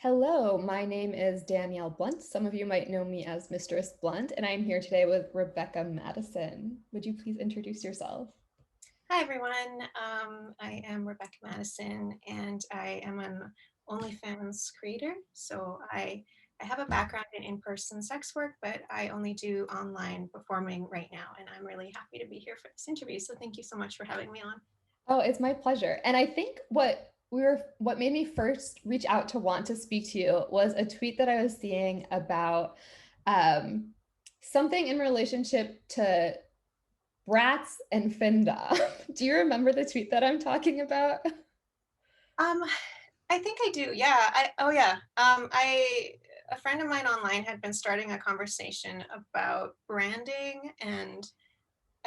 Hello, my name is Danielle Blunt. Some of you might know me as Mistress Blunt, and I'm here today with Rebecca Madison. Would you please introduce yourself? Hi everyone, I am Rebecca Madison and I am an OnlyFans creator. So I have a background in in-person sex work, but I only do online performing right now, and I'm really happy to be here for this interview. So thank you so much for having me on. Oh, it's my pleasure. And I think what made me first reach out to want to speak to you was a tweet that I was seeing about um, something in relationship to brats and Femdom. Do you remember the tweet that I'm talking about? Um, I think I do. Yeah. Oh yeah. A friend of mine online had been starting a conversation about branding, and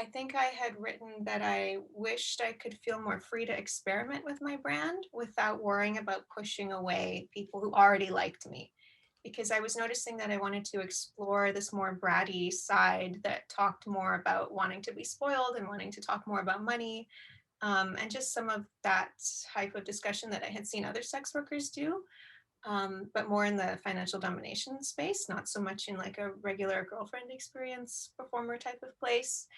I think I had written that I wished I could feel more free to experiment with my brand without worrying about pushing away people who already liked me. Because I was noticing that I wanted to explore this more bratty side that talked more about wanting to be spoiled and wanting to talk more about money, and just some of that type of discussion that I had seen other sex workers do, but more in the financial domination space, not so much in like a regular girlfriend experience performer type of place.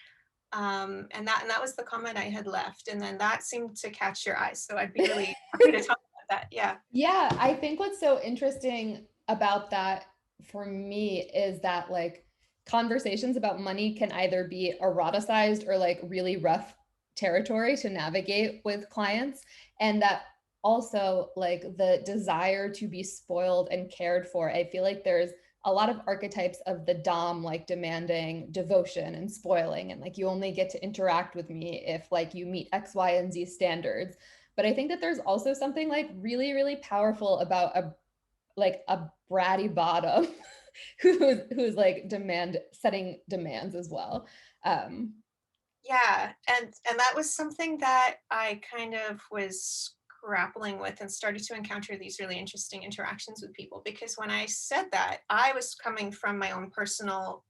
And that was the comment I had left, and then that seemed to catch your eye. So I'd be really happy to talk about that. Yeah. Yeah, I think what's so interesting about that for me is that like conversations about money can either be eroticized or like really rough territory to navigate with clients. And that also like the desire to be spoiled and cared for. I feel like there's a lot of archetypes of the dom like demanding devotion and spoiling and like you only get to interact with me if like you meet X, Y, and Z standards. But I think that there's also something like really, really powerful about a bratty bottom who's like demand setting demands as well. Um, Yeah, and that was something that I kind of was grappling with and started to encounter these really interesting interactions with people, because when I said that, I was coming from my own personal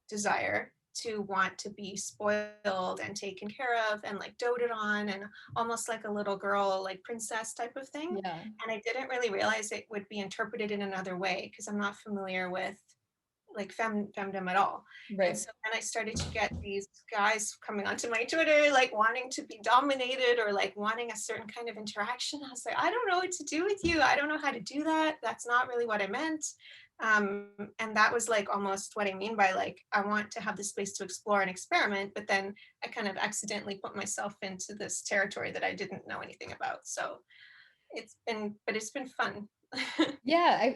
desire to want to be spoiled and taken care of and like doted on and almost like a little girl, like princess type of thing. yeah, And I didn't really realize it would be interpreted in another way because I'm not familiar with like femdom at all. And right. so then I started to get these guys coming onto my Twitter, like wanting to be dominated or like wanting a certain kind of interaction. I was like, I don't know what to do with you. I don't know how to do that. That's not really what I meant. And that was like almost what I mean by like, I want to have this space to explore and experiment, but then I kind of accidentally put myself into this territory that I didn't know anything about. So it's been fun. Yeah,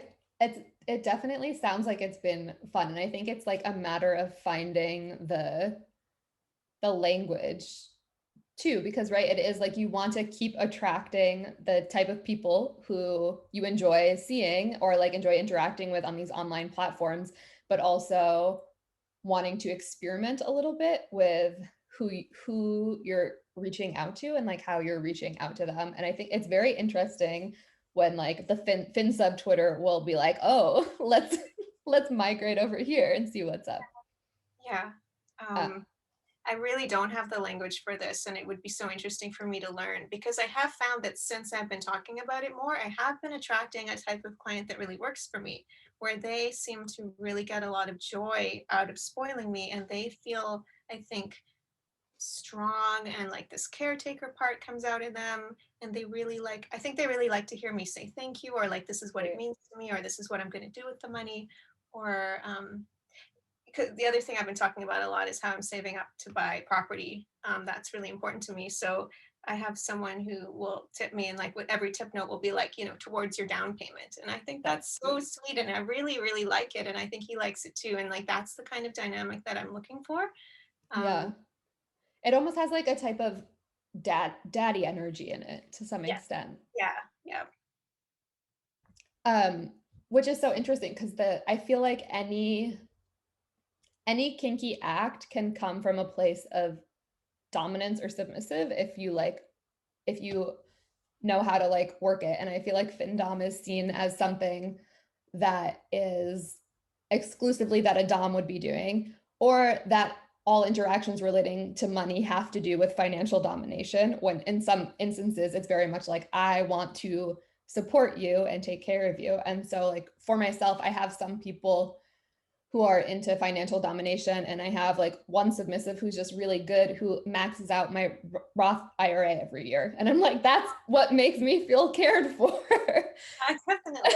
it definitely sounds like it's been fun. And I think it's like a matter of finding the language too, because right, it is like you want to keep attracting the type of people who you enjoy seeing or like enjoy interacting with on these online platforms, but also wanting to experiment a little bit with who you're reaching out to and like how you're reaching out to them. And I think it's very interesting when like the fin sub Twitter will be like, oh, let's migrate over here and see what's up. Yeah. Uh, Um, I really don't have the language for this, and it would be so interesting for me to learn, because I have found that since I've been talking about it more, I have been attracting a type of client that really works for me, where they seem to really get a lot of joy out of spoiling me, and they feel, I think, strong, and like this caretaker part comes out in them, and they really like, I think they really like to hear me say thank you, or like this is what it right. means to me, or this is what I'm going to do with the money, or because the other thing I've been talking about a lot is how I'm saving up to buy property. That's really important to me. So I have someone who will tip me, and like with every tip note will be like, you know, towards your down payment. And I think That's that's so sweet. sweet. And I really, really like it. And I think he likes it too. And like, that's the kind of dynamic that I'm looking for. Yeah. Um, It almost has like a type of daddy energy in it to some yeah, extent. yeah, yeah, Um, which is so interesting because the I feel like any kinky act can come from a place of dominance or submissive if you know how to like work it. And I feel like Findom is seen as something that is exclusively that a dom would be doing, or that all interactions relating to money have to do with financial domination, when in some instances it's very much like I want to support you and take care of you. And so like for myself, I have some people who are into financial domination, and I have like one submissive who's just really good, who maxes out my Roth IRA every year, and I'm like, that's what makes me feel cared for. Definitely.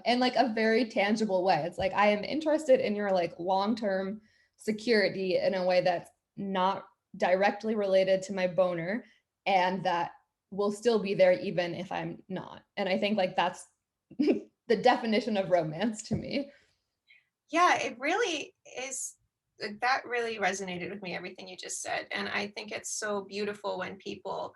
In like a very tangible way. It's like, I am interested in your like long-term security in a way that's not directly related to my boner, and that will still be there even if I'm not. And I think like that's the definition of romance to me. Yeah, it really is. That really resonated with me, everything you just said. And I think it's so beautiful when people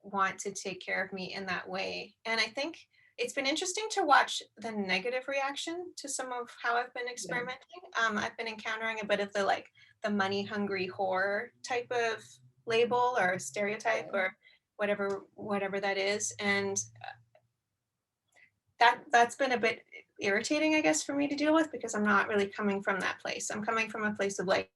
want to take care of me in that way. And I think it's been interesting to watch the negative reaction to some of how I've been Yeah. experimenting. I've been encountering a bit of the like the money hungry whore type of label or stereotype or whatever that is. And that's been a bit irritating, I guess, for me to deal with, because I'm not really coming from that place. I'm coming from a place of like,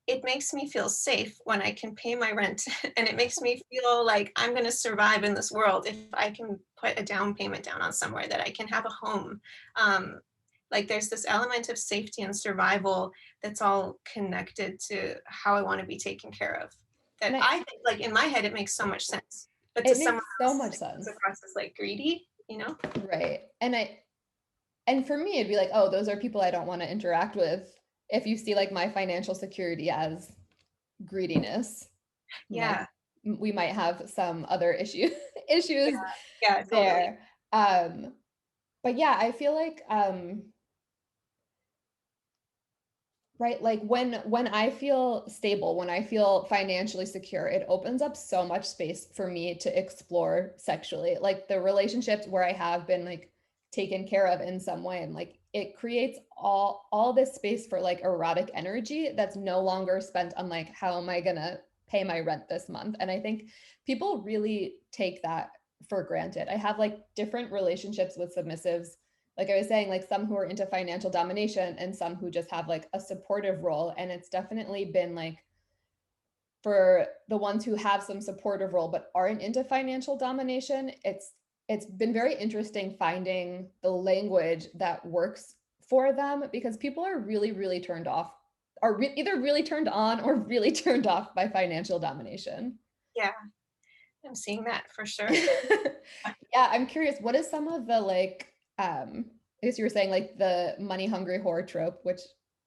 it makes me feel safe when I can pay my rent, and it makes me feel like I'm going to survive in this world if I can put a down payment down on somewhere, that I can have a home. Like there's this element of safety and survival that's all connected to how I want to be taken care of. That And I think, like in my head, it makes so much sense, but to it someone makes so else, much it comes sense. across as like greedy, you know? Right. And for me, it'd be like, oh, those are people I don't want to interact with. If you see like my financial security as greediness, like Yeah, we might have some other issues yeah, totally. there. But yeah, I feel like right, like when I feel stable, when I feel financially secure, it opens up so much space for me to explore sexually. Like the relationships where I have been like taken care of in some way, and like it creates all this space for like erotic energy that's no longer spent on like, how am I gonna pay my rent this month? And I think people really take that for granted. I have like different relationships with submissives, like I was saying, like some who are into financial domination and some who just have like a supportive role. And it's definitely been like, for the ones who have some supportive role but aren't into financial domination, it's been very interesting finding the language that works for them, because people are really turned off, either really turned on or really turned off by financial domination. Yeah, I'm seeing that for sure. Yeah, I'm curious, what is some of the like I guess you were saying like the money hungry whore trope, which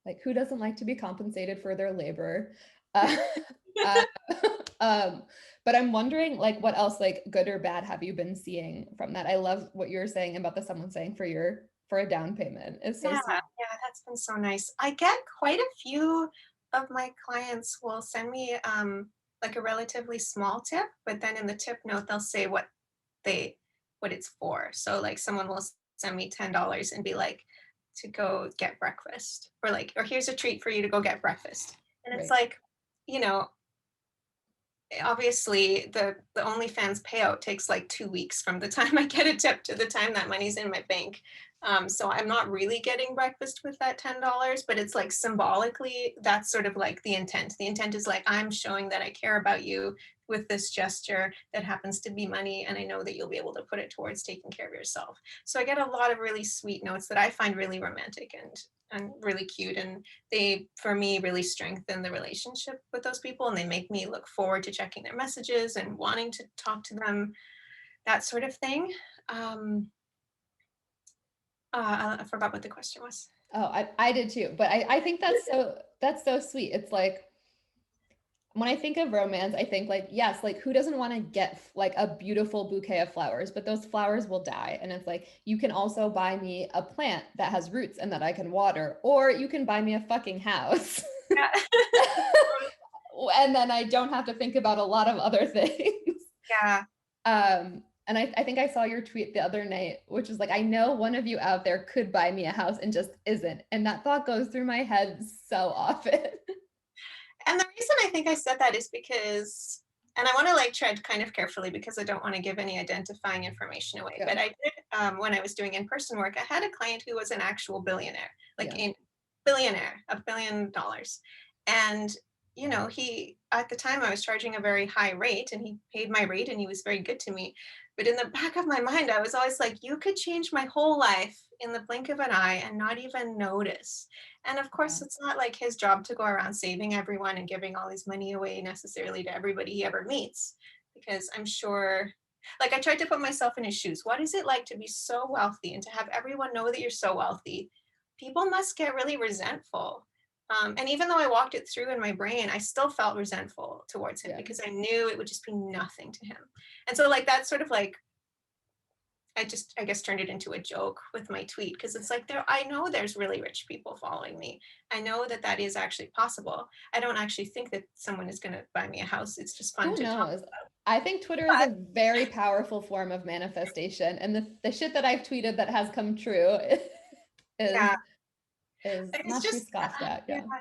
like who doesn't like to be compensated for their labor? Uh, uh, um, but I'm wondering like what else, like good or bad, have you been seeing from that? I love what you were saying about the someone saying for a down payment. It's so Yeah, sweet. yeah, that's been so nice. I get quite a few of my clients will send me like a relatively small tip, but then in the tip note they'll say they what it's for. So like someone will send me $10 and be like, to go get breakfast, or like, or here's a treat for you to go get breakfast. And it's Right. like, you know, obviously the OnlyFans payout takes like 2 weeks from the time I get a tip to the time that money's in my bank. So I'm not really getting breakfast with that $10, but it's like symbolically, that's sort of like the intent. The intent is like, I'm showing that I care about you with this gesture that happens to be money, and I know that you'll be able to put it towards taking care of yourself. So I get a lot of really sweet notes that I find really romantic and really cute, and they, for me, really strengthen the relationship with those people, and they make me look forward to checking their messages and wanting to talk to them, that sort of thing. um I forgot what the question was. Oh, I did too. But I think that's so sweet. It's like when I think of romance, I think like, yes, like who doesn't want to get like a beautiful bouquet of flowers, but those flowers will die. And it's like, you can also buy me a plant that has roots and that I can water, or you can buy me a fucking house. Yeah. And then I don't have to think about a lot of other things. Yeah. And I think I saw your tweet the other night, which is like, I know one of you out there could buy me a house and just isn't. And that thought goes through my head so often. And the reason I think I said that is because, and I want to like tread kind of carefully because I don't want to give any identifying information away, Yeah. but I did, when I was doing in-person work, I had a client who was an actual billionaire, like Yeah. a billionaire, $1 billion. And, you know, he, at the time I was charging a very high rate, and he paid my rate and he was very good to me. But in the back of my mind, I was always like, you could change my whole life in the blink of an eye and not even notice. And of Yeah. course, it's not like his job to go around saving everyone and giving all his money away necessarily to everybody he ever meets, because I'm sure, like, I tried to put myself in his shoes. What is it like to be so wealthy and to have everyone know that you're so wealthy? People must get really resentful. And even though I walked it through in my brain, I still felt resentful towards him Yeah. because I knew it would just be nothing to him. And so, like, that sort of like, I guess, turned it into a joke with my tweet, because it's like, I know there's really rich people following me. I know that that is actually possible. I don't actually think that someone is going to buy me a house. It's just fun Who to talk knows? I think Twitter is about. a very powerful form of manifestation. And the shit that I've tweeted that has come true is Yeah, is it's not to be just, scoffed at. yeah, Yeah.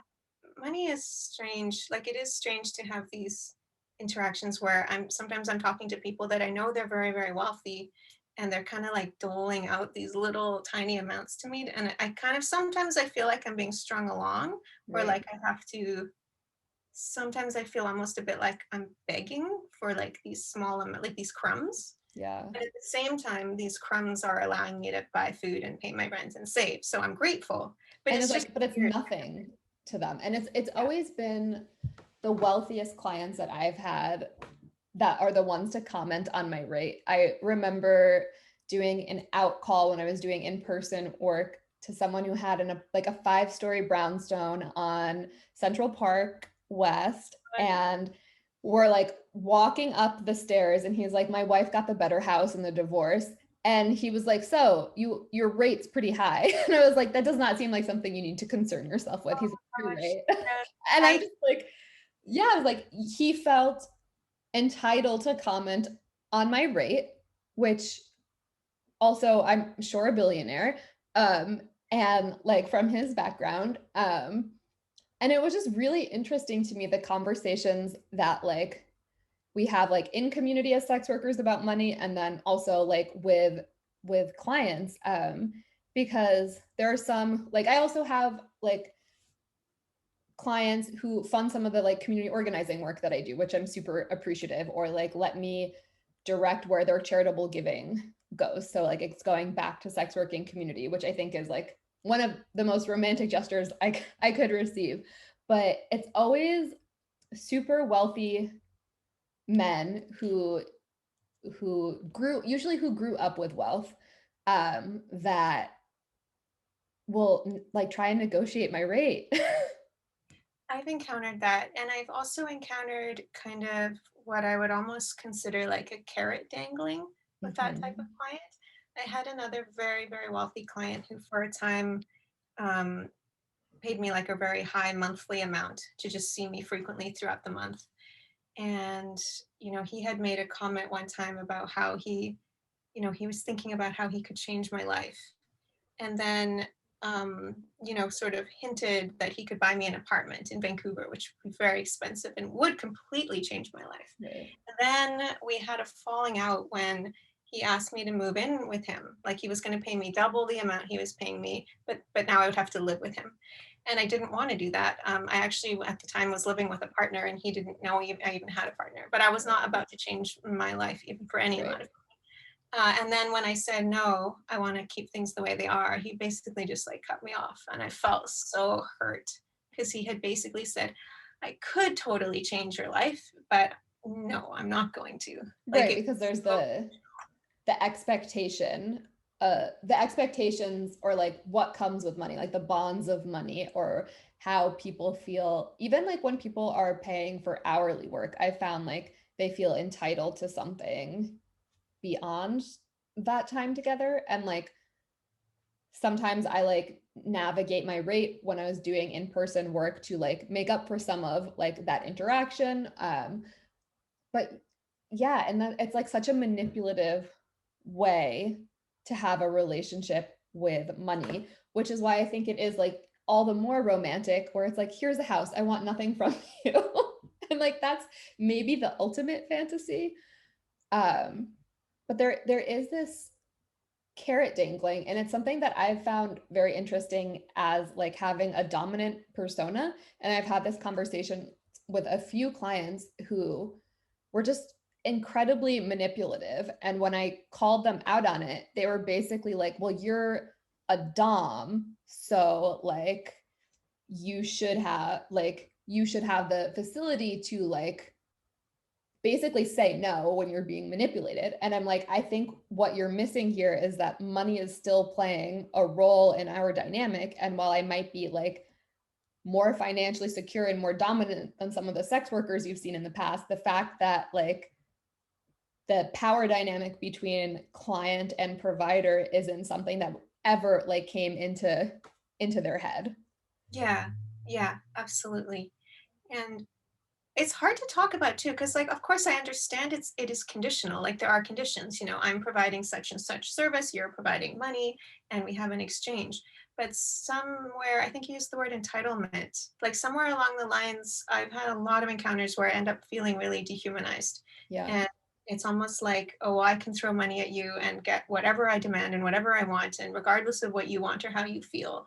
money is strange. Like, it is strange to have these interactions where I'm talking to people that I know they're very, very wealthy, and they're kind of like doling out these little tiny amounts to me. And I kind of, sometimes I feel like I'm being strung along, or Right. like I have to, sometimes I feel almost a bit like I'm begging for like these like these crumbs. Yeah. But at the same time, these crumbs are allowing me to buy food and pay my rent and save. So I'm grateful. But And it's it's just like, but it's weird. nothing to them. And it's Yeah. always been the wealthiest clients that I've had that are the ones to comment on my rate. I remember doing an out call when I was doing in-person work to someone who had like a 5-story brownstone on Central Park West, and we're like walking up the stairs and he's like, my wife got the better house in the divorce. And he was like, so your rate's pretty high. And I was like, that does not seem like something you need to concern yourself with. Oh He's like, you're my gosh. right. Yeah. And I'm I just like, yeah, I was like, he felt entitled to comment on my rate, which also I'm sure a billionaire, and like from his background. And it was just really interesting to me, the conversations that like we have like in community as sex workers about money, and then also like with clients, because there are some, like I also have like clients who fund some of the like community organizing work that I do, which I'm super appreciative, or like let me direct where their charitable giving goes. So like it's going back to sex working community, which I think is like one of the most romantic gestures I could receive. But it's always super wealthy men who grew up with wealth, that will like try and negotiate my rate. I've encountered that, and I've also encountered kind of what I would almost consider like a carrot dangling with that type of Mhm. client. I had another very, very wealthy client who, for a time, um, paid me like a very high monthly amount to just see me frequently throughout the month. And, he had made a comment one time about how he was thinking about how he could change my life. And then, sort of hinted that he could buy me an apartment in Vancouver, which would be very expensive and would completely change my life. Right. And then we had a falling out when he asked me to move in with him. Like, he was going to pay me double the amount he was paying me, but now I would have to live with him. And I didn't want to do that. I actually, at the time, was living with a partner, and he didn't know I even had a partner. But I was not about to change my life even for any Right. amount of. And then when I said no, I want to keep things the way they are, he basically just like cut me off, and I felt so hurt because he had basically said, "I could totally change your life, but no, I'm not going to." Like, Right, it. because there's So, the expectation, the expectations, or like what comes with money, like the bonds of money, or how people feel, even like when people are paying for hourly work, I found like they feel entitled to something beyond that time together. And like sometimes I like navigate my rate when I was doing in-person work to like make up for some of like that interaction. But yeah, and that it's like such a manipulative way to have a relationship with money, which is why I think it is like all the more romantic, where it's like, here's a house, I want nothing from you. And like that's maybe the ultimate fantasy. Um, but there is this carrot dangling, and it's something that I've found very interesting as like having a dominant persona. And I've had this conversation with a few clients who were just incredibly manipulative. And when I called them out on it, they were basically like, well, you're a dom, so like you should have the facility to like basically say no when you're being manipulated. And I'm like, I think what you're missing here is that money is still playing a role in our dynamic. And while I might be like more financially secure and more dominant than some of the sex workers you've seen in the past, the fact that like the power dynamic between client and provider isn't something that ever like came into their head. Yeah, yeah, absolutely. And it's hard to talk about too, because like of course I understand it is conditional. Like there are conditions, you know, I'm providing such and such service, you're providing money, and we have an exchange. But somewhere, I think you used the word entitlement, like somewhere along the lines, I've had a lot of encounters where I end up feeling really dehumanized. Yeah. And it's almost like, oh, I can throw money at you and get whatever I demand and whatever I want, and regardless of what you want or how you feel.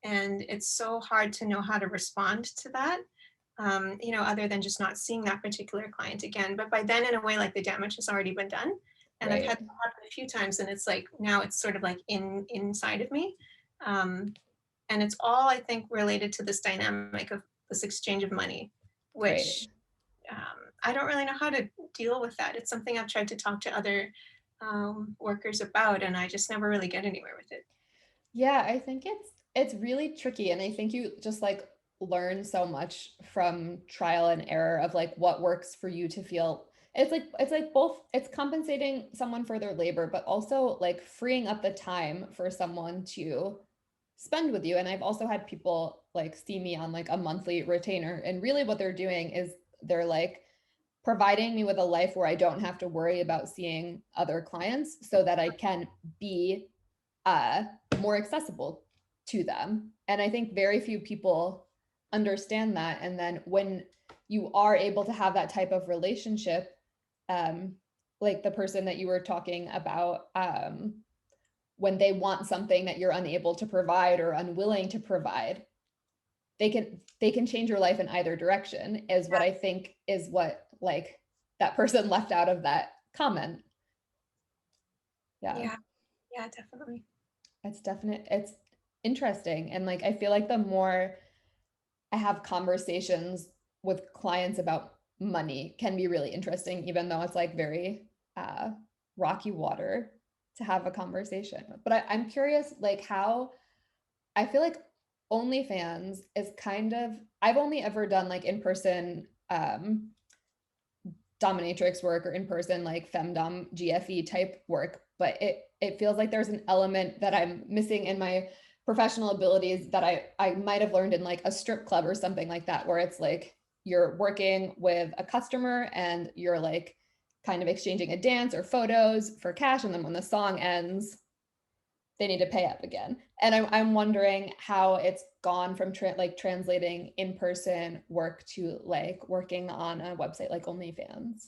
And it's so hard to know how to respond to that, you know, other than just not seeing that particular client again. But by then, in a way, like the damage has already been done. And I've had Right. that happen a few times, and it's like now it's sort of like inside of me. Um, and it's all, I think, related to this dynamic of this exchange of money, Right. which I don't really know how to deal with that. It's something I've tried to talk to other workers about, and I just never really get anywhere with it. Yeah, I think it's really tricky, and I think you just like learn so much from trial and error of like what works for you to feel. It's like both it's compensating someone for their labor, but also like freeing up the time for someone to spend with you. And I've also had people like see me on like a monthly retainer, and really what they're doing is they're like providing me with a life where I don't have to worry about seeing other clients so that I can be uh, more accessible to them. And I think very few people understand that. And then when you are able to have that type of relationship, um, like the person that you were talking about, when they want something that you're unable to provide or unwilling to provide, they can change your life in either direction, is what I think is what like that person left out of that comment. Yeah. Yeah, yeah, definitely. It's interesting. And like I feel like the more I have conversations with clients about money can be really interesting, even though it's like very uh rocky water to have a conversation. But I'm curious like how I feel like OnlyFans is kind of I've only ever done like in-person dominatrix work or in person like femdom GFE type work, but it feels like there's an element that I'm missing in my professional abilities that I might have learned in like a strip club or something like that, where it's like you're working with a customer and you're like kind of exchanging a dance or photos for cash, and then when the song ends they need to pay up again. And I'm wondering how it's gone from like translating in-person work to like working on a website like OnlyFans.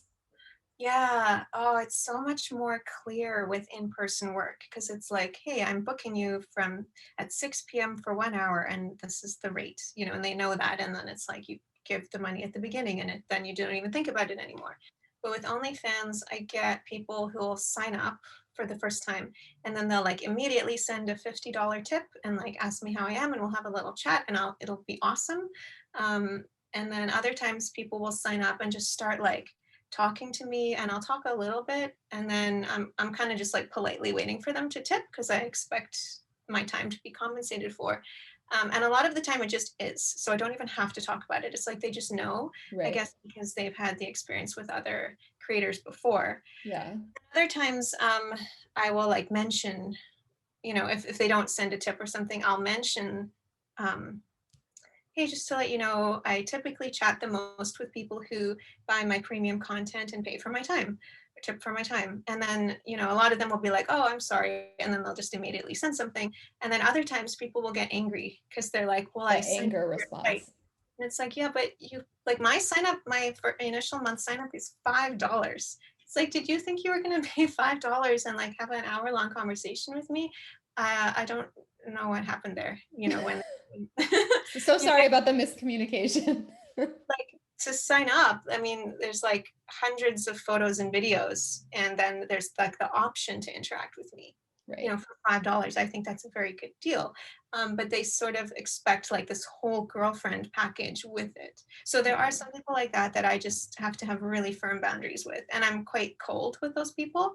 Yeah. Oh, it's so much more clear with in-person work because it's like, hey, I'm booking you from at 6 p.m. for 1 hour, and this is the rate, you know, and they know that. And then it's like you give the money at the beginning, and then you don't even think about it anymore. But with OnlyFans, I get people who will sign up for the first time, and then they'll like immediately send a $50 tip and like ask me how I am, and we'll have a little chat, and it'll be awesome. Um, and then other times people will sign up and just start like talking to me, and I'll talk a little bit, and then I'm kind of just like politely waiting for them to tip because I expect my time to be compensated for. And a lot of the time it just is. So I don't even have to talk about it. It's like they just know, I Right. guess, because they've had the experience with other creators before. Yeah. Other times I will like mention, you know, if they don't send a tip or something, I'll mention, um, hey, just to let you know, I typically chat the most with people who buy my premium content and pay for my time, or tip for my time. And then, you know, a lot of them will be like, oh, I'm sorry. And then they'll just immediately send something. And then other times people will get angry because they're like, well, The I signed up anger for your site. response. And it's like, yeah, but you like my sign up, my initial month sign up is $5. It's like, did you think you were going to pay $5 and like have an hour-long conversation with me? I don't know what happened there. You know, when So you know, sorry about the miscommunication. to sign up, I mean, there's like hundreds of photos and videos, and then there's like the option to interact with me. You Right. know, for $5, I think that's a very good deal. But they sort of expect like this whole girlfriend package with it. So there are some people like that that I just have to have really firm boundaries with, and I'm quite cold with those people.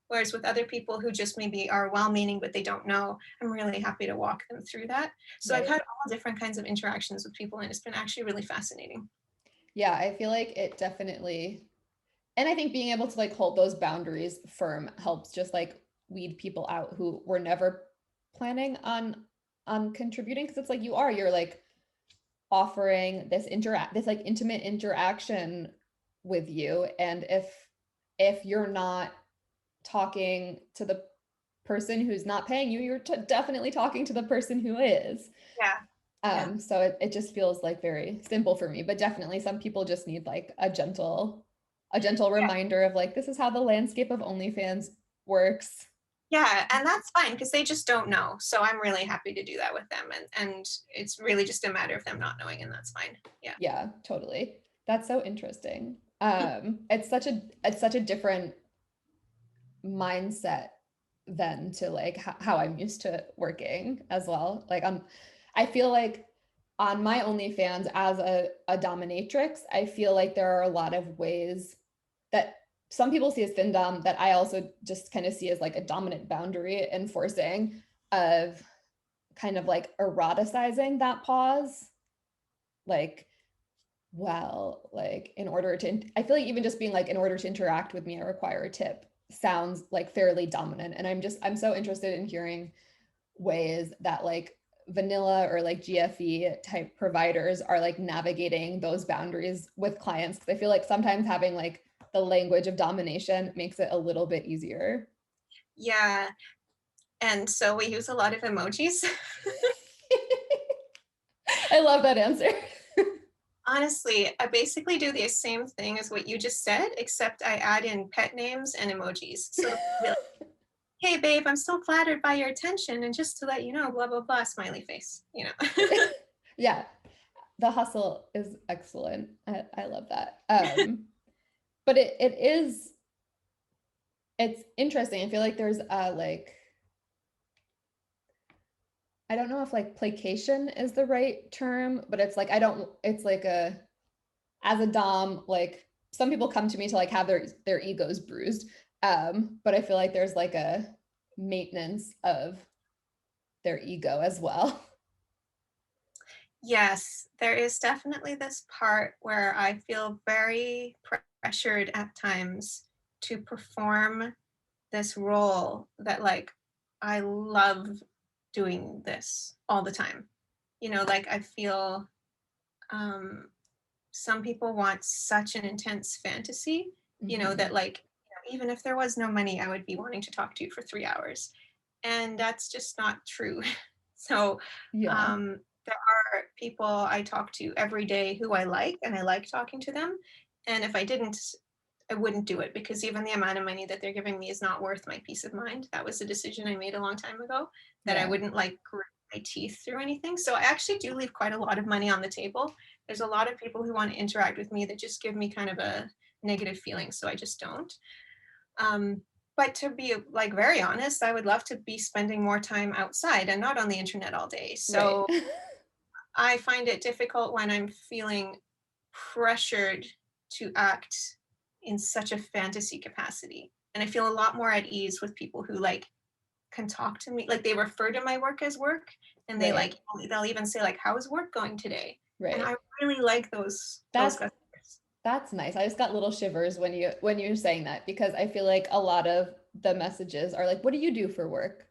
Whereas with other people who just maybe are well-meaning but they don't know, I'm really happy to walk them through that. So I've Right. had all different kinds of interactions with people, and it's been actually really fascinating. Yeah, I feel like it definitely, and I think being able to like hold those boundaries firm helps just like weed people out who were never planning on contributing, because it's like you're like offering this like intimate interaction with you, and if you're not talking to the person who's not paying you, you're definitely talking to the person who is. Yeah. Yeah. So it just feels like very simple for me, but definitely some people just need like a gentle reminder of like, this is how the landscape of OnlyFans works. Yeah, and that's fine because they just don't know. So I'm really happy to do that with them, and it's really just a matter of them not knowing, and that's fine. Yeah. Yeah, totally. That's so interesting. It's such a different mindset than to like how I'm used to working as well. Like I feel like on my OnlyFans as a dominatrix, I feel like there are a lot of ways that some people see as Femdom that I also just kind of see as like a dominant boundary enforcing of kind of like eroticizing that pause. Like, well, like in order to, I feel like even just being like, in order to interact with me, I require a tip sounds like fairly dominant. And I'm so interested in hearing ways that like vanilla or like GFE type providers are like navigating those boundaries with clients. Cause I feel like sometimes having like the language of domination makes it a little bit easier. Yeah. And so we use a lot of emojis. I love that answer. Honestly, I basically do the same thing as what you just said, except I add in pet names and emojis. So they'll be like, hey babe, I'm so flattered by your attention, and just to let you know, blah blah blah, smiley face, you know. Yeah, the hustle is excellent. I love that. But it's interesting. I feel like there's a like, I don't know if like placation is the right term, but it's like it's like as a dom, like some people come to me to like have their egos bruised. But I feel like there's like a maintenance of their ego as well. Yes, there is definitely this part where I feel very pressured at times to perform this role that like I love doing this all the time. You know, like I feel um some people want such an intense fantasy, you know, that Mhm. like, you know, even if there was no money, I would be wanting to talk to you for 3 hours. And that's just not true. So Yeah. there are people I talk to every day who I like, and I like talking to them. And if I didn't, I wouldn't do it because even the amount of money that they're giving me is not worth my peace of mind. That was a decision I made a long time ago that I Yeah. wouldn't like grit my teeth through anything. So I actually do leave quite a lot of money on the table. There's a lot of people who want to interact with me that just give me kind of a negative feeling. So I just don't. Um, but to be like very honest, I would love to be spending more time outside and not on the internet all day. Right. So I find it difficult when I'm feeling pressured to act in such a fantasy capacity. And I feel a lot more at ease with people who like can talk to me, like they refer to my work as work, and they Right. like they'll even say like, how is work going today? And Right. I really like those That's customers. that's nice. I just got little shivers when you're saying that, because I feel like a lot of the messages are like, "What do you do for work?"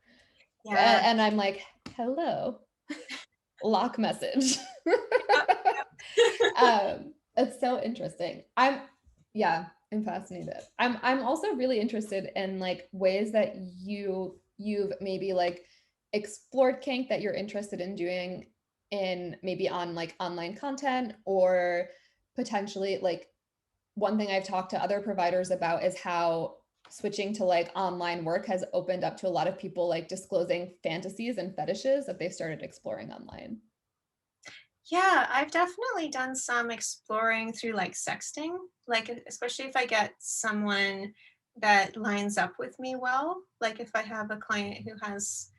Yeah. And I'm like, "Hello." Lock message. It's so interesting. Yeah, I'm fascinated. I'm also really interested in like ways that you've maybe like explored kink that you're interested in doing in maybe on like online content, or potentially like one thing I've talked to other providers about is how switching to like online work has opened up to a lot of people like disclosing fantasies and fetishes that they started exploring online. Yeah, I've definitely done some exploring through like sexting, like especially if I get someone that lines up with me well. Like if I have a client who has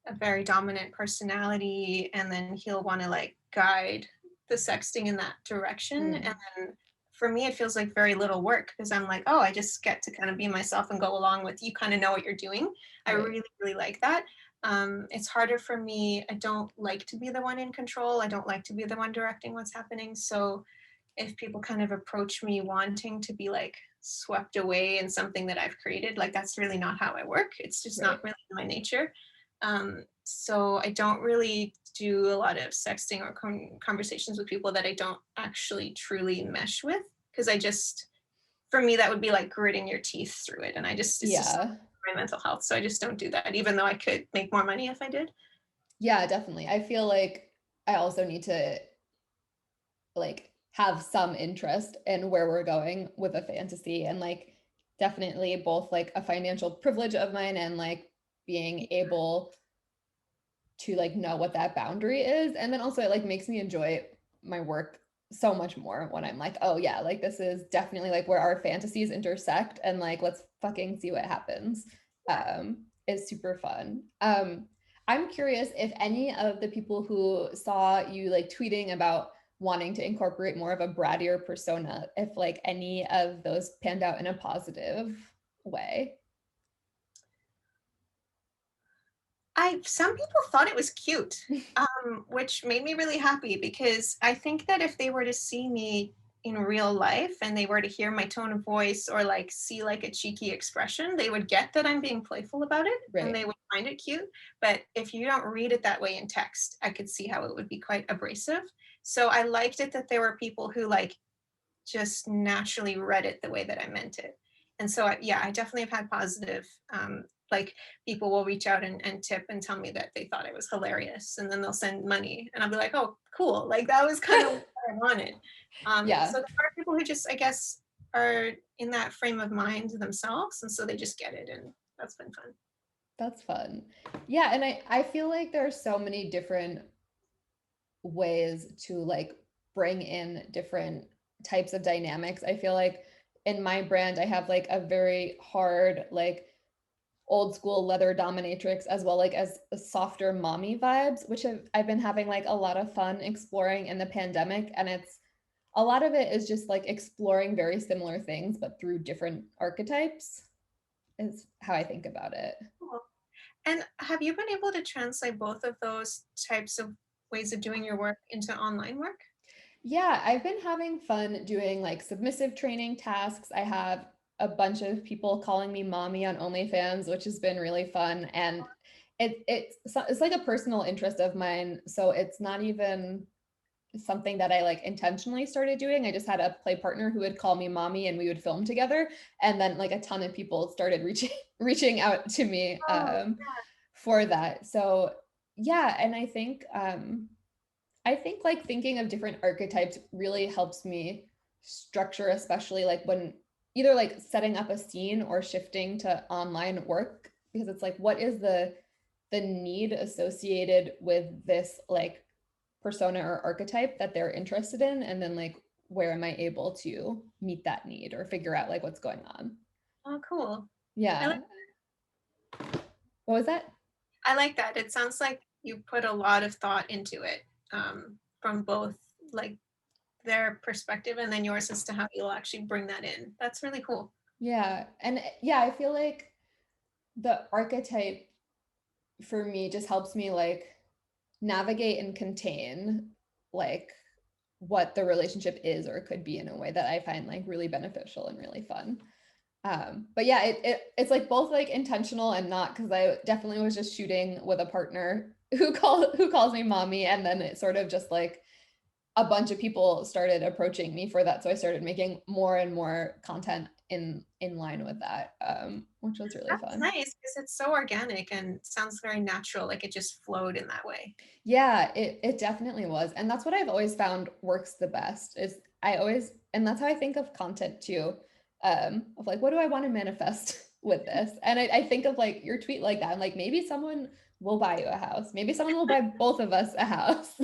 a very dominant personality and then he'll want to like guide the sexting in that direction. And then for me, it feels like very little work because I'm like, oh, I just get to kind of be myself and go along with you kind of know what you're doing. I Right. really, really like that. It's harder for me. I don't like to be the one in control. I don't like to be the one directing what's happening. So if people kind of approach me wanting to be like swept away in something that I've created, like that's really not how I work. It's just Right. not really my nature. So I don't really do a lot of sexting or conversations with people that I don't actually truly mesh with because I just, for me, that would be like gritting your teeth through it. And it's just Yeah. my mental health. So I just don't do that, even though I could make more money if I did. Yeah, definitely. I feel like I also need to like have some interest in where we're going with a fantasy, and like definitely both like a financial privilege of mine and like being able to like know what that boundary is, and then also it like makes me enjoy my work so much more when I'm like, oh yeah, like this is definitely like where our fantasies intersect, and like let's fucking see what happens. Is super fun. I'm curious if any of the people who saw you like tweeting about wanting to incorporate more of a brattier persona, if like any of those panned out in a positive way. Some people thought it was cute, which made me really happy because I think that if they were to see me in real life and they were to hear my tone of voice or like see like a cheeky expression, they would get that I'm being playful about it and Right. they would find it cute. But if you don't read it that way in text, I could see how it would be quite abrasive. So I liked it that there were people who like just naturally read it the way that I meant it. And so, yeah, I definitely have had positive, like people will reach out and tip and tell me that they thought it was hilarious. And then they'll send money and I'll be like, oh, cool. Like that was kind of what I wanted. Yeah, So there are people who just, I guess, are in that frame of mind themselves. And so they just get it. And that's been fun. that's fun. Yeah, and I feel like there are so many different ways to like bring in different types of dynamics. I feel like in my brand, I have like a very hard, like old school leather dominatrix, as well like as softer mommy vibes, which I've been having like a lot of fun exploring in the pandemic. And it's a lot of it is just like exploring very similar things, but through different archetypes is how I think about it. Cool. And have you been able to translate both of those types of ways of doing your work into online work? Yeah, I've been having fun doing like submissive training tasks. I have a bunch of people calling me mommy on OnlyFans, which has been really fun. And it's like a personal interest of mine. So it's not even something that I like intentionally started doing. I just had a play partner who would call me mommy and we would film together. And then like a ton of people started reaching out to me Oh, for that. So yeah, and I think like thinking of different archetypes really helps me structure, especially like when either like setting up a scene or shifting to online work, because it's like, what is the need associated with this like persona or archetype that they're interested in, and then like where am I able to meet that need or figure out like what's going on. oh, cool. I like Yeah. What was that? I like that. It sounds like you put a lot of thought into it, from both like their perspective and then yours as to how you'll actually bring that in. That's really cool. Yeah. And yeah, I feel like the archetype for me just helps me like navigate and contain like what the relationship is or could be in a way that I find like really beneficial and really fun. But yeah, it's like both like intentional and not, because I definitely was just shooting with a partner who calls me mommy, and then it sort of just like a bunch of people started approaching me for that, so I started making more and more content in line with that, which was really That's fun. nice because it's so organic and sounds very natural, like it just flowed in that way. Yeah, it definitely was. And that's what I've always found works the best is I always, and that's how I think of content too. Of like, what do I want to manifest with this? And I think of like your tweet like that. I'm like, maybe someone will buy you a house. Maybe someone will buy both of us a house.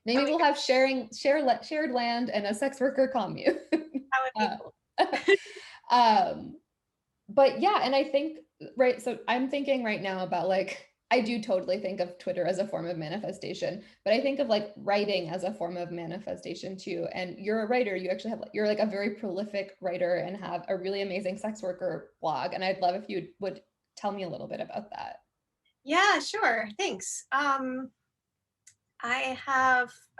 Maybe we'll have shared land and a sex worker commune. That would be cool. But yeah, and I think, right, so I'm thinking right now about like, I do totally think of Twitter as a form of manifestation, but I think of like writing as a form of manifestation too. And you're a writer, you're like a very prolific writer and have a really amazing sex worker blog. And I'd love if you would tell me a little bit about that. Yeah, sure. Thanks. I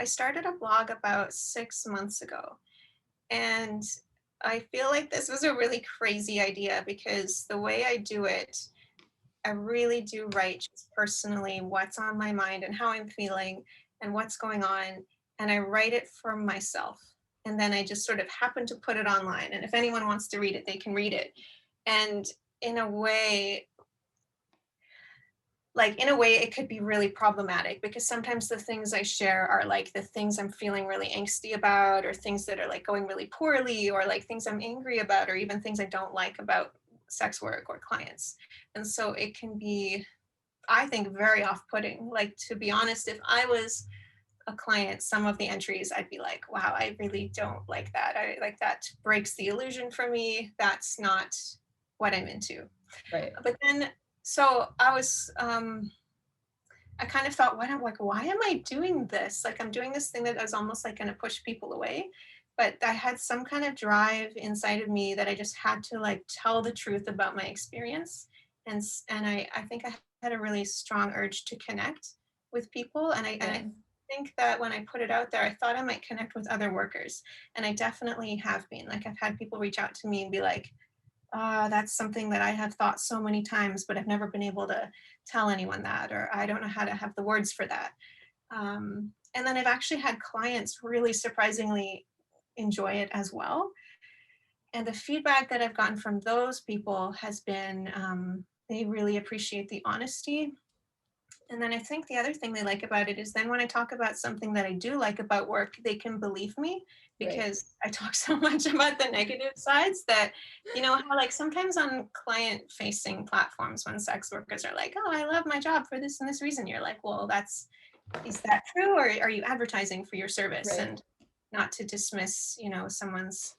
started a blog about 6 months ago, and I feel like this was a really crazy idea because the way I do it, I really do write just personally what's on my mind and how I'm feeling and what's going on. And I write it for myself. And then I just sort of happen to put it online. And if anyone wants to read it, they can read it. And in a way, it could be really problematic because sometimes the things I share are like the things I'm feeling really angsty about, or things that are like going really poorly, or like things I'm angry about, or even things I don't like about sex work or clients. And so it can be, I think, very off-putting. Like, to be honest, if I was a client, some of the entries I'd be like, wow, I really don't like that. I like that breaks the illusion for me. That's not what I'm into. Right. But then, so I kind of thought, why am I doing this? Like, I'm doing this thing that is almost like going to push people away. But I had some kind of drive inside of me that I just had to like tell the truth about my experience. And I think I had a really strong urge to connect with people. And I think that when I put it out there, I thought I might connect with other workers. And I definitely have been. Like, I've had people reach out to me and be like, that's something that I have thought so many times, but I've never been able to tell anyone that, or I don't know how to have the words for that. And then I've actually had clients really surprisingly enjoy it as well. And the feedback that I've gotten from those people has been, they really appreciate the honesty. And then I think the other thing they like about it is then when I talk about something that I do like about work, they can believe me because I talk so much about the negative sides that, how like sometimes on client facing platforms when sex workers are like, oh, I love my job for this and this reason. You're like, well, is that true? Or are you advertising for your service? Right. And not to dismiss, someone's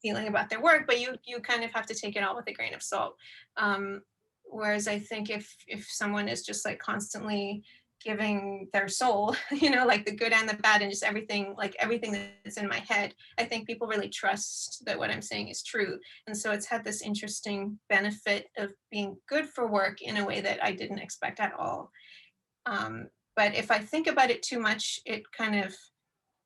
feeling about their work, but you kind of have to take it all with a grain of salt. Whereas I think if someone is just like constantly giving their soul, like the good and the bad and just everything that's in my head, I think people really trust that what I'm saying is true. And so it's had this interesting benefit of being good for work in a way that I didn't expect at all. But if I think about it too much, it kind of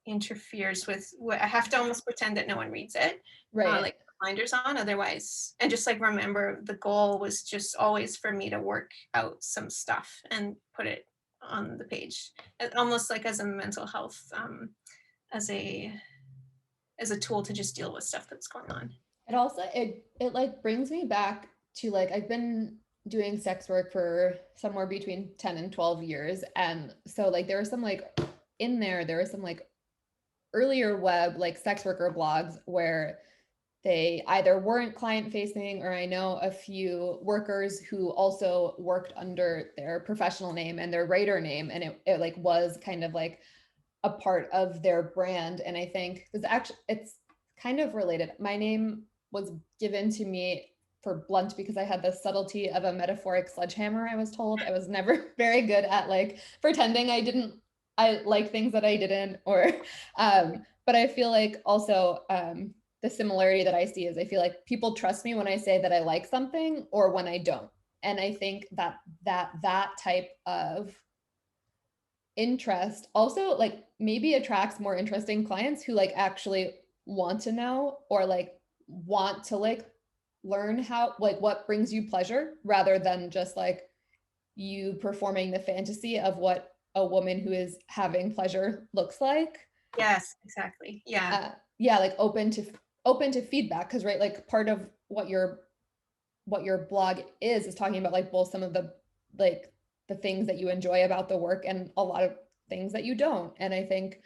interferes with what I have to almost pretend that no one reads it. Right. Like blinders on otherwise, and just like remember the goal was just always for me to work out some stuff and put it on the page, almost like as a mental health, as a tool to just deal with stuff that's going on. It also, it like brings me back to like, I've been doing sex work for somewhere between 10 and 12 years. And so like, there were some like, there were some like earlier web, like sex worker blogs where they either weren't client facing, or I know a few workers who also worked under their professional name and their writer name. And it like was kind of like a part of their brand. And I think it's kind of related. My name was given to me for blunt because I had the subtlety of a metaphoric sledgehammer, I was told. I was never very good at like pretending I like things that I didn't, or but I feel like also the similarity that I see is I feel like people trust me when I say that I like something or when I don't. And I think that type of interest also like maybe attracts more interesting clients who like actually want to know, or like want to like learn how, like what brings you pleasure, rather than just like you performing the fantasy of what a woman who is having pleasure looks like. Yes, exactly. Yeah. Yeah, like open to feedback, because right, like part of what your blog is talking about like both some of the like the things that you enjoy about the work and a lot of things that you don't. And I think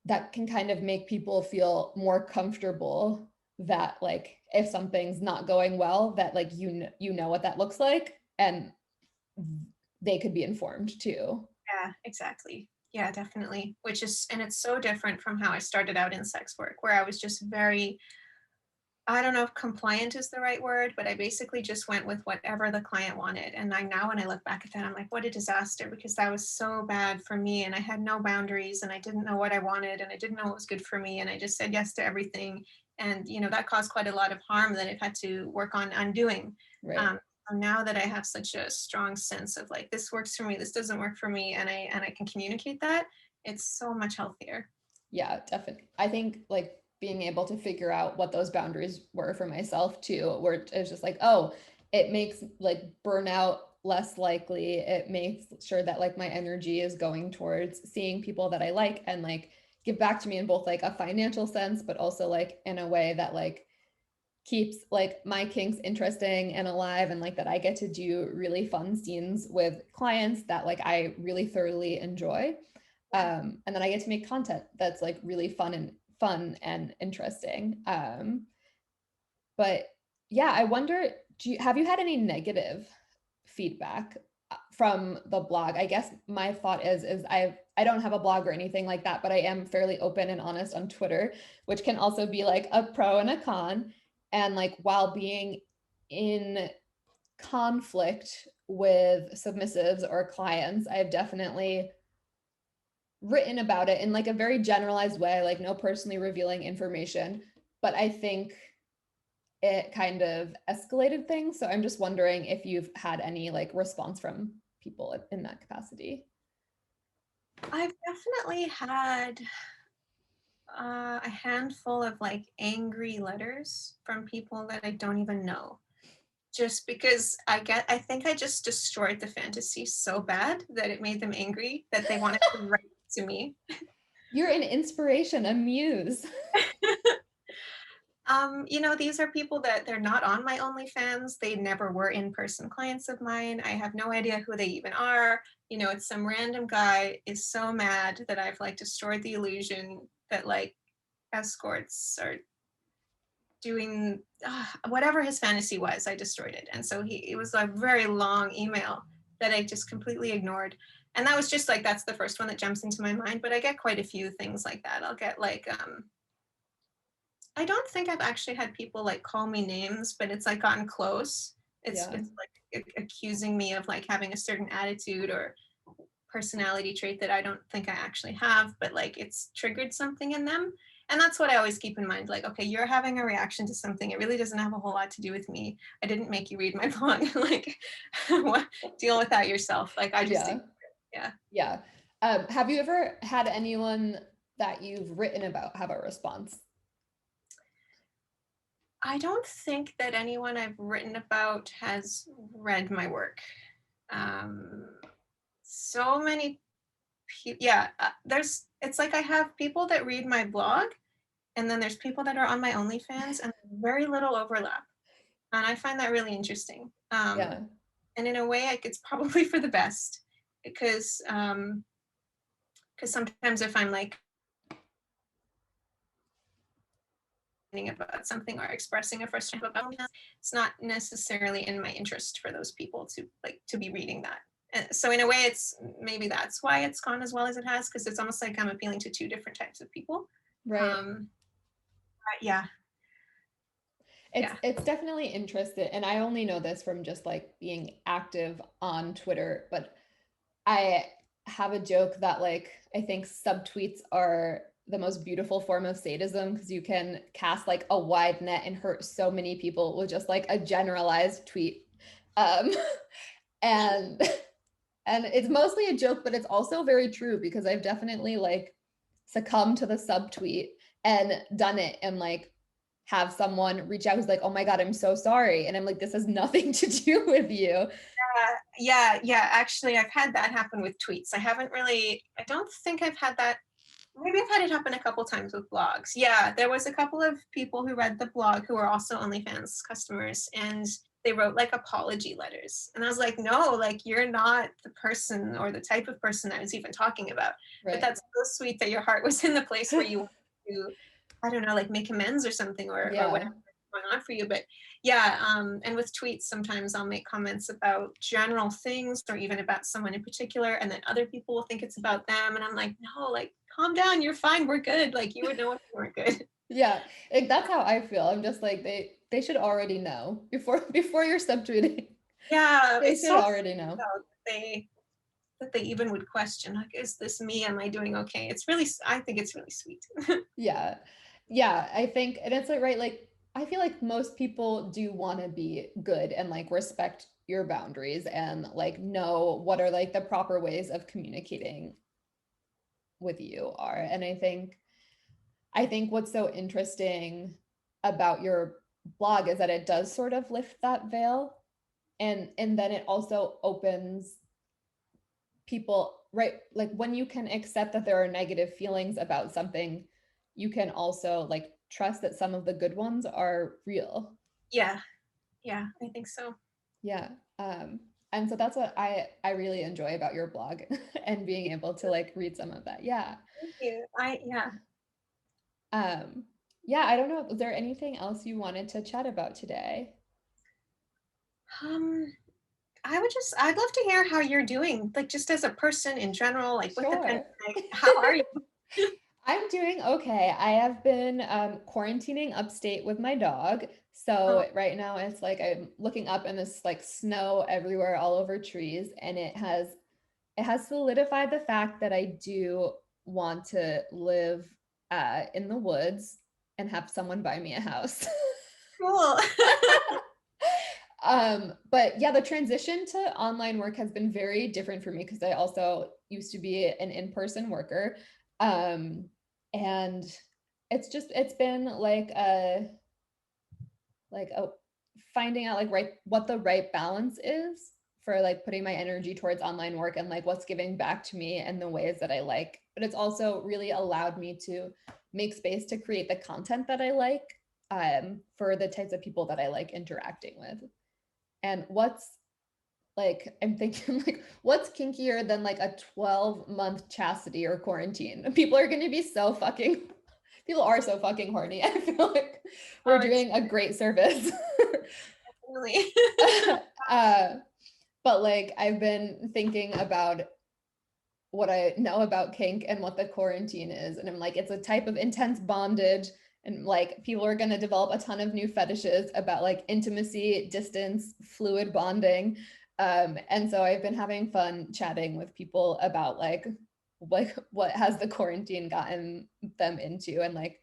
that can kind of make people feel more comfortable that like if something's not going well, that like you know what that looks like, and they could be informed too. Yeah, exactly. Yeah, definitely. And it's so different from how I started out in sex work, where I was just very, I don't know if compliant is the right word, but I basically just went with whatever the client wanted. And now when I look back at that, I'm like, what a disaster, because that was so bad for me. And I had no boundaries and I didn't know what I wanted and I didn't know what was good for me. And I just said yes to everything. And, that caused quite a lot of harm that I've had to work on undoing. Right. So now that I have such a strong sense of like, this works for me, this doesn't work for me, and I can communicate that, it's so much healthier. Yeah, definitely. I think like being able to figure out what those boundaries were for myself too, where it's just like, oh, it makes like burnout less likely. It makes sure that like my energy is going towards seeing people that I like and like give back to me in both like a financial sense, but also like in a way that like keeps like my kinks interesting and alive, and like that I get to do really fun scenes with clients that like I really thoroughly enjoy. And then I get to make content that's like really fun and interesting. But yeah, I wonder, have you had any negative feedback from the blog? I guess my thought is I don't have a blog or anything like that, but I am fairly open and honest on Twitter, which can also be like a pro and a con. And like while being in conflict with submissives or clients, I've definitely written about it in like a very generalized way, like no personally revealing information. But I think it kind of escalated things. So I'm just wondering if you've had any like response from people in that capacity. I've definitely had a handful of like angry letters from people that I don't even know. Just because I think I just destroyed the fantasy so bad that it made them angry that they wanted to write to me. You're an inspiration, a muse. These are people that they're not on my OnlyFans. They never were in-person clients of mine. I have no idea who they even are. It's some random guy is so mad that I've like destroyed the illusion that like escorts are doing whatever his fantasy was. I destroyed it. And so it was a very long email that I just completely ignored. And that was just like, that's the first one that jumps into my mind, but I get quite a few things like that. I'll get like, I don't think I've actually had people like call me names, but it's like gotten close. It's like accusing me of like having a certain attitude or personality trait that I don't think I actually have, but like it's triggered something in them. And that's what I always keep in mind. Like, okay, you're having a reaction to something. It really doesn't have a whole lot to do with me. I didn't make you read my blog. Like, what? Deal with that yourself. Like, I just, Yeah. Yeah. Have you ever had anyone that you've written about have a response? I don't think that anyone I've written about has read my work. So many people, yeah, it's like I have people that read my blog, and then there's people that are on my OnlyFans, and very little overlap. And I find that really interesting. Yeah. And in a way, like, it's probably for the best, because sometimes if I'm like about something or expressing a frustration about that, it's not necessarily in my interest for those people to be reading that. And so in a way, it's maybe that's why it's gone as well as it has, because it's almost like I'm appealing to two different types of people. Right. Yeah. It's definitely interesting. And I only know this from just like being active on Twitter, but I have a joke that like I think subtweets are the most beautiful form of sadism because you can cast like a wide net and hurt so many people with just like a generalized tweet. Um and and it's mostly a joke, but it's also very true because I've definitely like succumbed to the subtweet and done it and like have someone reach out who's like, oh my God, I'm so sorry. And I'm like, this has nothing to do with you. Yeah. Actually, I've had that happen with tweets. I don't think I've had that. Maybe I've had it happen a couple times with blogs. Yeah, there was a couple of people who read the blog who are also OnlyFans customers, and they wrote like apology letters. And I was like, no, like you're not the person or the type of person I was even talking about. Right. But that's so sweet that your heart was in the place where you want to, I don't know, like make amends or something or whatever. going on for you. But yeah, and with tweets, sometimes I'll make comments about general things or even about someone in particular, and then other people will think it's about them. And I'm like, no, like, calm down, you're fine, we're good. Like, you would know if you weren't good. Yeah, like that's how I feel. I'm just like they should already know before you're subtweeting. Yeah, They it's should so already know. that they even would question, like, is this me? Am I doing okay? It's really, I think it's really sweet. Yeah. Yeah, I think, and it's like, right, like I feel like most people do want to be good and like respect your boundaries and like know what are like the proper ways of communicating with you are. And I think what's so interesting about your blog is that it does sort of lift that veil, and then it also opens people, right, like when you can accept that there are negative feelings about something, you can also like trust that some of the good ones are real. Yeah, yeah, I think so. Yeah. And so that's what I really enjoy about your blog and being able to like read some of that. Yeah. Thank you. Yeah. um yeah, I don't know, is there anything else you wanted to chat about today? Um, I'd love to hear how you're doing, like just as a person in general, like with the Sure. pandemic. How are you? I'm doing okay. I have been quarantining upstate with my dog. Oh, So right now it's like I'm looking up and there's like snow everywhere all over trees, and it has solidified the fact that I do want to live in the woods and have someone buy me a house. cool. But yeah, the transition to online work has been very different for me because I also used to be an in-person worker. Um, and it's been like a finding out like right what the right balance is for like putting my energy towards online work and like what's giving back to me and the ways that I like. But it's also really allowed me to make space to create the content that I like, for the types of people that I like interacting with. And I'm thinking like what's kinkier than like a 12-month chastity or quarantine? People are going to be so fucking people are so fucking horny. I feel like we're Oh, it's doing a great service. really. uh, but like I've been thinking about what I know about kink and what the quarantine is, and I'm like it's a type of intense bondage, and like people are going to develop a ton of new fetishes about like intimacy, distance, fluid bonding. And so I've been having fun chatting with people about like what has the quarantine gotten them into. And like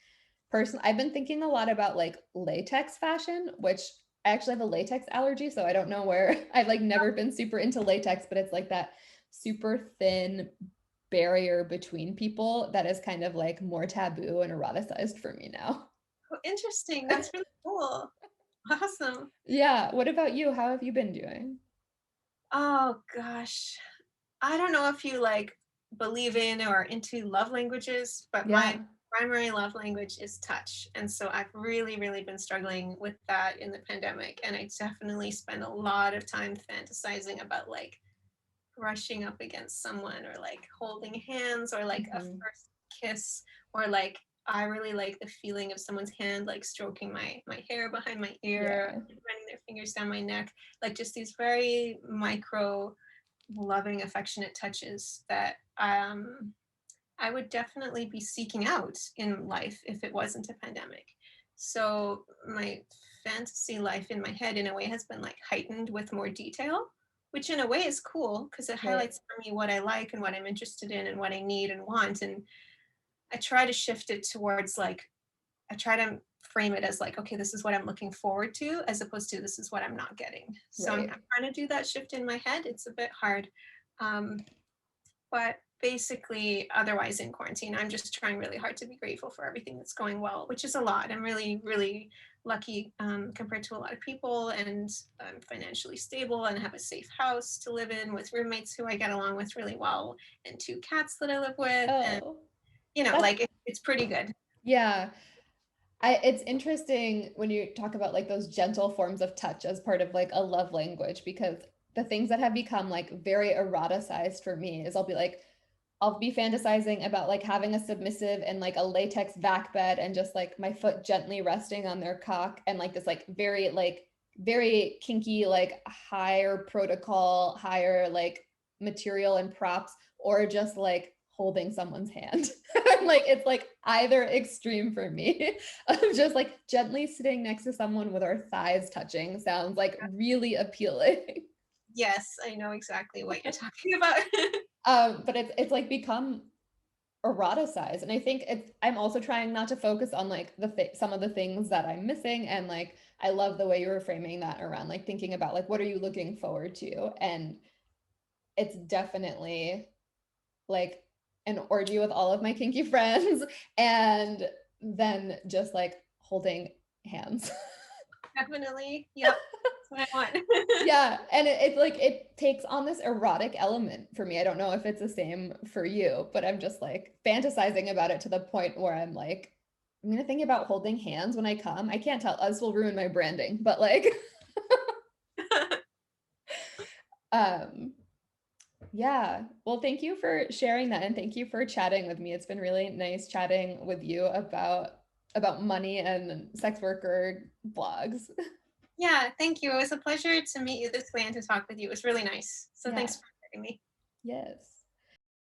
personally, I've been thinking a lot about like latex fashion, which I actually have a latex allergy, so I don't know where I've like never been super into latex, but it's like that super thin barrier between people that is kind of like more taboo and eroticized for me now. Oh, interesting. That's really cool. Awesome. Yeah. What about you? How have you been doing? Oh gosh. I don't know if you like believe in or into love languages, but my Yeah. primary love language is touch. And so I've really, really been struggling with that in the pandemic. And I definitely spend a lot of time fantasizing about like brushing up against someone or like holding hands or like a Mhm. first kiss or like I really like the feeling of someone's hand like stroking my hair behind my ear, Yeah. running their fingers down my neck, like just these very micro loving affectionate touches that I would definitely be seeking out in life if it wasn't a pandemic. So my fantasy life in my head in a way has been like heightened with more detail, which in a way is cool because it Right. highlights for me what I like and what I'm interested in and what I need and want. And I try to shift it towards like I try to frame it as like, okay, this is what I'm looking forward to, as opposed to this is what I'm not getting. So I'm Right. trying to do that shift in my head. It's a bit hard. Um, but basically, otherwise in quarantine, I'm just trying really hard to be grateful for everything that's going well, which is a lot. I'm really, really lucky compared to a lot of people, and I'm financially stable and have a safe house to live in with roommates who I get along with really well, and two cats that I live with, and Oh, that's like it's pretty good. yeah. It's interesting when you talk about like those gentle forms of touch as part of like a love language, because the things that have become like very eroticized for me is I'll be like, I'll be fantasizing about like having a submissive and like a latex back bed and just like my foot gently resting on their cock and like this like very kinky, like higher protocol, higher like material and props, or just like holding someone's hand. Like it's like either extreme for me. Of just like gently sitting next to someone with our thighs touching sounds like really appealing. Yes, I know exactly what you're talking about. But it's like become eroticized, and I think I'm also trying not to focus on like some of the things that I'm missing, and like I love the way you were framing that around like thinking about like what are you looking forward to, and it's definitely like an orgy with all of my kinky friends and then just like holding hands. Definitely. Yep. That's what I want. Yeah, and it's like it takes on this erotic element for me. I don't know if it's the same for you, but I'm just like fantasizing about it to the point where I'm like, I'm gonna think about holding hands when I come. I can't tell. This will ruin my branding, but like, um, yeah. Well, thank you for sharing that, and thank you for chatting with me. It's been really nice chatting with you about money and sex worker blogs. Yeah, thank you. It was a pleasure to meet you this way and to talk with you. It was really nice. So Yeah. thanks for having me. Yes.